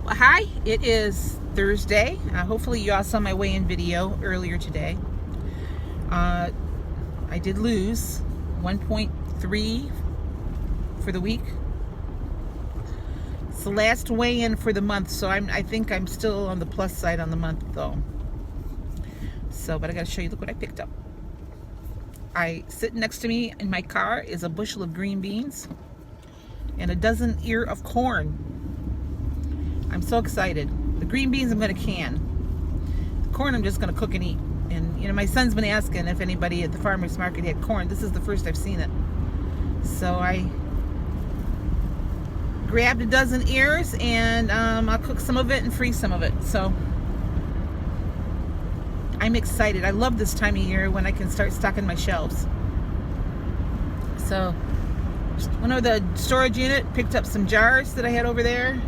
Hi, it is Thursday. Hopefully you all saw my weigh-in video earlier today. I did lose 1.3 for the week. It's the last weigh-in for the month, so I think I'm still on the plus side on the month though. So, but I gotta show you, look what I picked up. Sitting next to me in my car is a bushel of green beans and a dozen ear of corn. I'm so excited. The green beans I'm gonna can. The corn I'm just gonna cook and eat. And you know, my son's been asking if anybody at the farmer's market had corn. This is the first I've seen it. So I grabbed a dozen ears and I'll cook some of it and freeze some of it. So I'm excited. I love this time of year when I can start stocking my shelves. So went over the storage unit, picked up some jars that I had over there.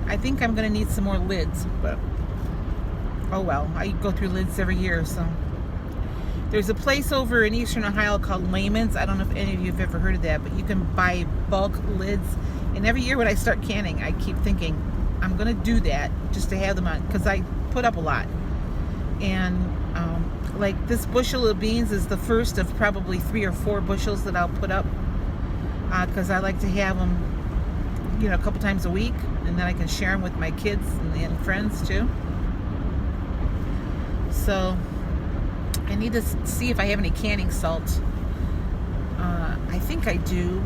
I think I'm gonna need some more lids, but oh well, I go through lids every year. So there's a place over in Eastern Ohio called Layman's. I don't know if any of you have ever heard of that, but you can buy bulk lids. And every year when I start canning, I keep thinking I'm gonna do that just to have them on, because I put up a lot. And like this bushel of beans is the first of probably 3 or 4 bushels that I'll put up, because I like to have them, you know, a couple times a week, and then I can share them with my kids and friends too. So I need to see if I have any canning salt. I think I do,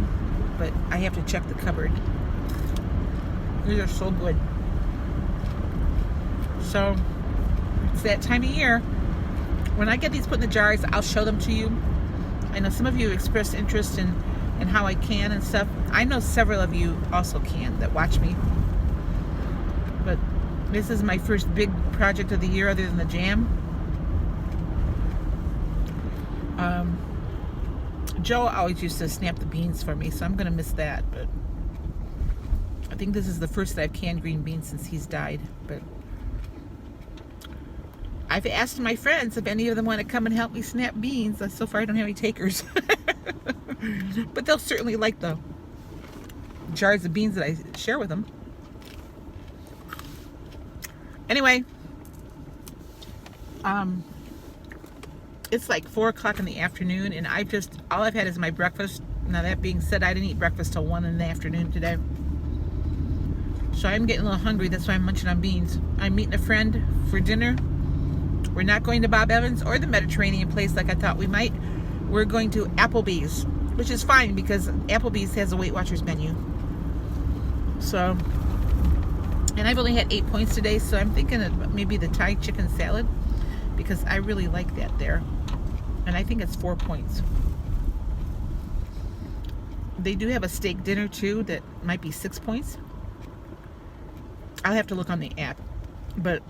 but I have to check the cupboard. These are so good. So it's that time of year. When I get these put in the jars, I'll show them to you. I know some of you expressed interest in how I can and stuff. I know several of you also can that watch me. But this is my first big project of the year other than the jam. Joe always used to snap the beans for me, so I'm gonna miss that. But I think this is the first that I've canned green beans since he's died. But I've asked my friends if any of them want to come and help me snap beans. So far I don't have any takers. But they'll certainly like the jars of beans that I share with them. Anyway, it's like 4 o'clock in the afternoon, and all I've had is my breakfast. Now that being said, I didn't eat breakfast till 1 in the afternoon today. So I'm getting a little hungry, that's why I'm munching on beans. I'm meeting a friend for dinner. We're not going to Bob Evans or the Mediterranean place like I thought we might. We're going to Applebee's, which is fine because Applebee's has a Weight Watchers menu. So, and I've only had 8 points today, so I'm thinking of maybe the Thai chicken salad, because I really like that there. And I think it's 4 points. They do have a steak dinner too that might be 6 points. I'll have to look on the app, but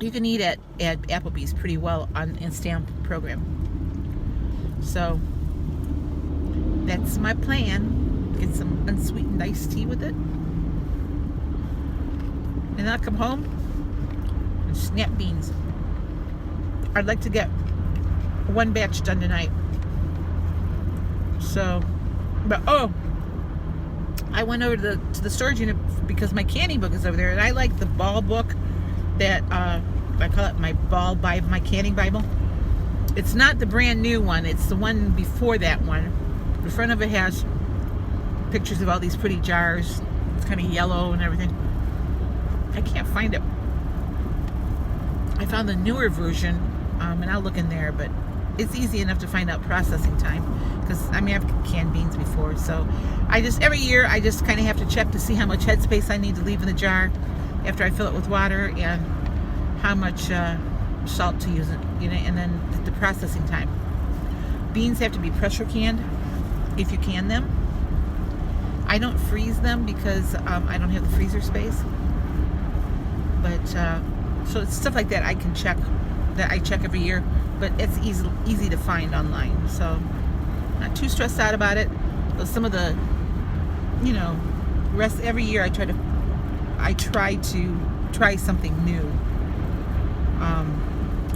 you can eat at Applebee's pretty well in stamp program. So that's my plan. Get some unsweetened iced tea with it, and I'll come home and snap beans. I'd like to get 1 batch done tonight. So, but I went over to the storage unit because my canning book is over there, and I like the ball book that I call it my canning Bible. It's not the brand new one, it's the one before that one. The front of it has pictures of all these pretty jars. It's kind of yellow and everything. I can't find it. I found the newer version, and I'll look in there, but it's easy enough to find out processing time, because I mean, I've canned beans before. So every year I just kind of have to check to see how much headspace I need to leave in the jar after I fill it with water, and how much salt to use it, you know, and then the processing time. Beans have to be pressure canned if you can them. I don't freeze them because I don't have the freezer space. But so it's stuff like that I can check, that I check every year, but it's easy to find online. So not too stressed out about it. But some of the, you know, rest every year I try to try something new.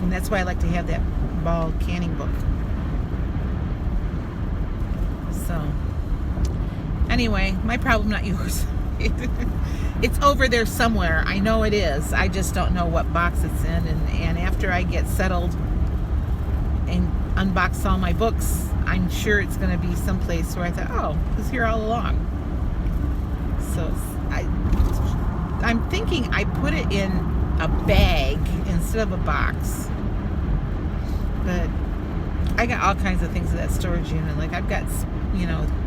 And that's why I like to have that ball canning book. So anyway, my problem, not yours. It's over there somewhere. I know it is. I just don't know what box it's in. And after I get settled and unbox all my books, I'm sure it's going to be someplace where I thought, oh, it was here all along. So I'm thinking I put it in a bag instead of a box. But I got all kinds of things in that storage unit. Like I've got,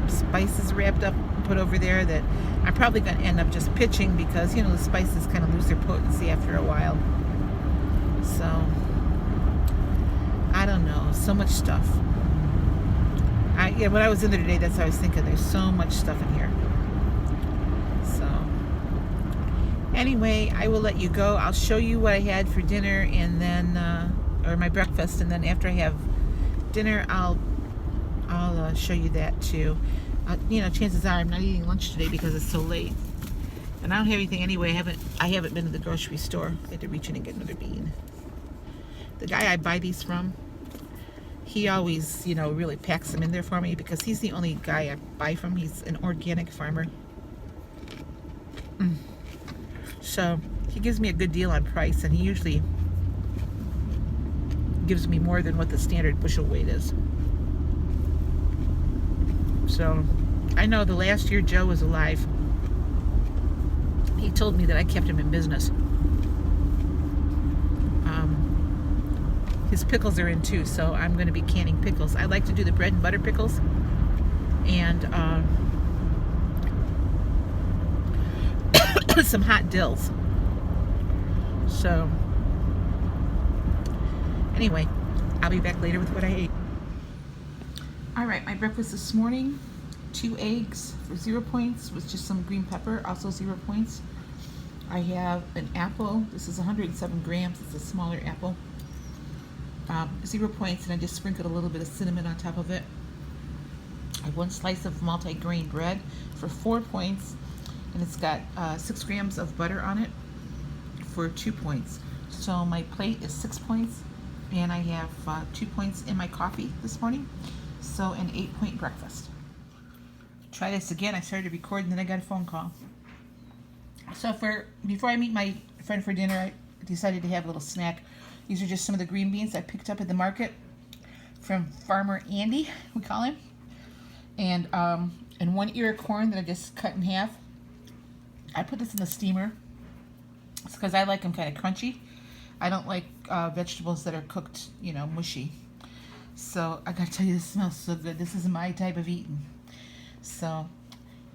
spices wrapped up, put over there that I'm probably going to end up just pitching because, the spices kind of lose their potency after a while. So, I don't know. So much stuff. When I was in there today, that's what I was thinking. There's so much stuff in here. So, anyway, I will let you go. I'll show you what I had for dinner and then, or my breakfast, and then after I have dinner, I'll show you that too. Chances are I'm not eating lunch today because it's so late, and I don't have anything anyway. I haven't been to the grocery store. I had to reach in and get another bean. The guy I buy these from, he always, really packs them in there for me because he's the only guy I buy from. He's an organic farmer. So he gives me a good deal on price, and he usually gives me more than what the standard bushel weight is. So I know the last year Joe was alive, he told me that I kept him in business. His pickles are in too, so I'm going to be canning pickles. I like to do the bread and butter pickles, and some hot dills. So anyway, I'll be back later with what I ate. All right, my breakfast this morning, 2 eggs for 0 points with just some green pepper, also 0 points. I have an apple. This is 107 grams. It's a smaller apple. 0 points, and I just sprinkled a little bit of cinnamon on top of it. I have 1 slice of multi-grain bread for 4 points, and it's got 6 grams of butter on it for 2 points. So my plate is 6 points, and I have 2 points in my coffee this morning. So an 8-point breakfast. Try this again. I started to record and then I got a phone call. So before I meet my friend for dinner, I decided to have a little snack. These are just some of the green beans I picked up at the market from Farmer Andy, we call him. And 1 ear of corn that I just cut in half. I put this in the steamer. It's because I like them kind of crunchy. I don't like vegetables that are cooked, mushy. So I gotta tell you, this smells so good. This is my type of eating. So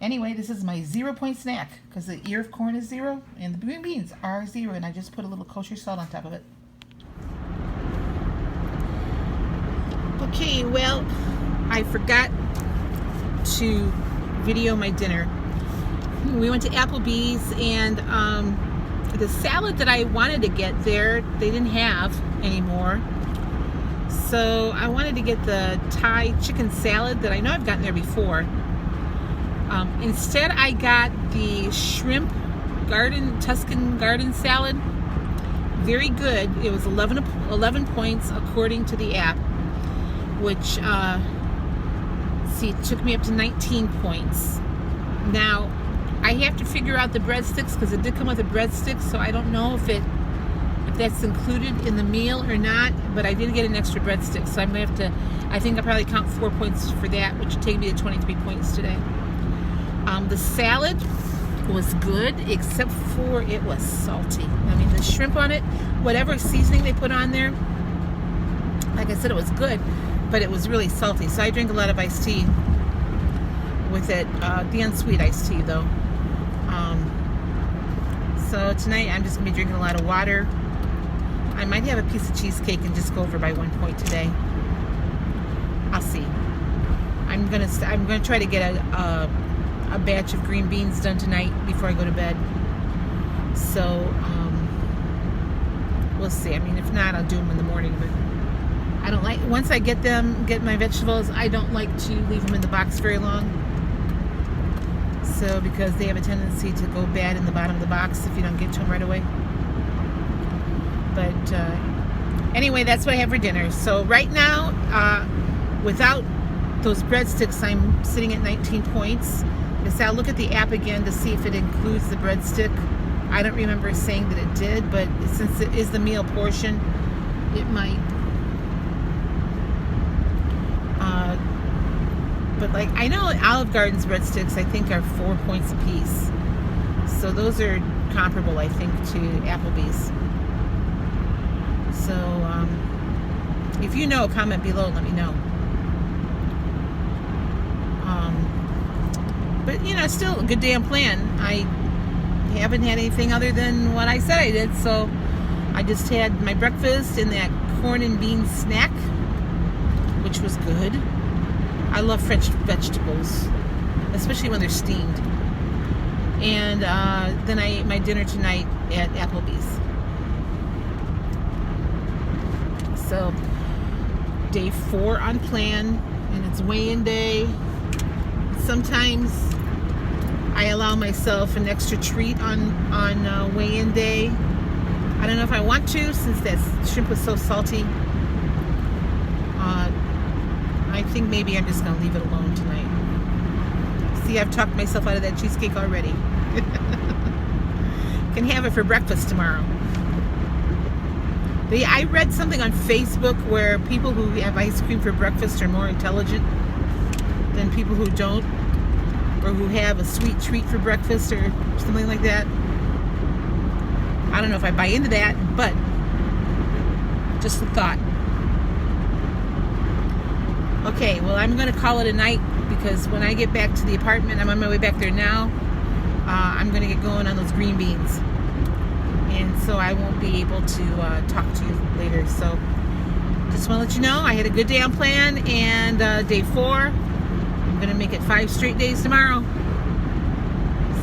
anyway, this is my 0 point snack because the ear of corn is 0 and the green beans are 0, and I just put a little kosher salt on top of it. Okay, well, I forgot to video my dinner. We went to Applebee's, and the salad that I wanted to get there, they didn't have anymore. So I wanted to get the Thai chicken salad that I know I've gotten there before. Instead, I got the shrimp Tuscan garden salad. Very good. It was 11 points according to the app, which took me up to 19 points. Now, I have to figure out the breadsticks because it did come with a breadstick, so I don't know if that's included in the meal or not, but I did get an extra breadstick, so I'm going to have to, I think I'll probably count 4 points for that, which would take me to 23 points today. The salad was good, except for it was salty. I mean, the shrimp on it, whatever seasoning they put on there, like I said, it was good, but it was really salty, so I drink a lot of iced tea with it, the unsweet iced tea though. So tonight I'm just going to be drinking a lot of water. I might have a piece of cheesecake and just go over by 1 point today. I'll see. I'm gonna try to get a batch of green beans done tonight before I go to bed. So we'll see. I mean, if not, I'll do them in the morning. But I don't like, once I get my vegetables, I don't like to leave them in the box very long. So because they have a tendency to go bad in the bottom of the box if you don't get to them right away. But anyway, that's what I have for dinner. So right now, without those breadsticks, I'm sitting at 19 points. I said, I'll look at the app again to see if it includes the breadstick. I don't remember saying that it did, but since it is the meal portion, it might. But like, I know Olive Garden's breadsticks, I think, are 4 points a piece. So those are comparable, I think, to Applebee's. So if you know, comment below, let me know. But you know, still a good damn plan. I haven't had anything other than what I said I did, so I just had my breakfast and that corn and bean snack, which was good. I love French vegetables, especially when they're steamed. And then I ate my dinner tonight at Applebee's. So day 4 on plan, and it's weigh-in day. Sometimes I allow myself an extra treat on weigh-in day. I don't know if I want to, since that shrimp was so salty. I think maybe I'm just gonna leave it alone tonight. See, I've talked myself out of that cheesecake already. Can have it for breakfast tomorrow. But yeah, I read something on Facebook where people who have ice cream for breakfast are more intelligent than people who don't, or who have a sweet treat for breakfast or something like that. I don't know if I buy into that, but just a thought. Okay, well, I'm going to call it a night, because when I get back to the apartment, I'm on my way back there now, I'm going to get going on those green beans. And so I won't be able to talk to you later. So just want to let you know I had a good day on plan, and day 4, I'm going to make it 5 straight days tomorrow.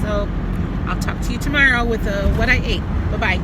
So I'll talk to you tomorrow with what I ate. Bye-bye.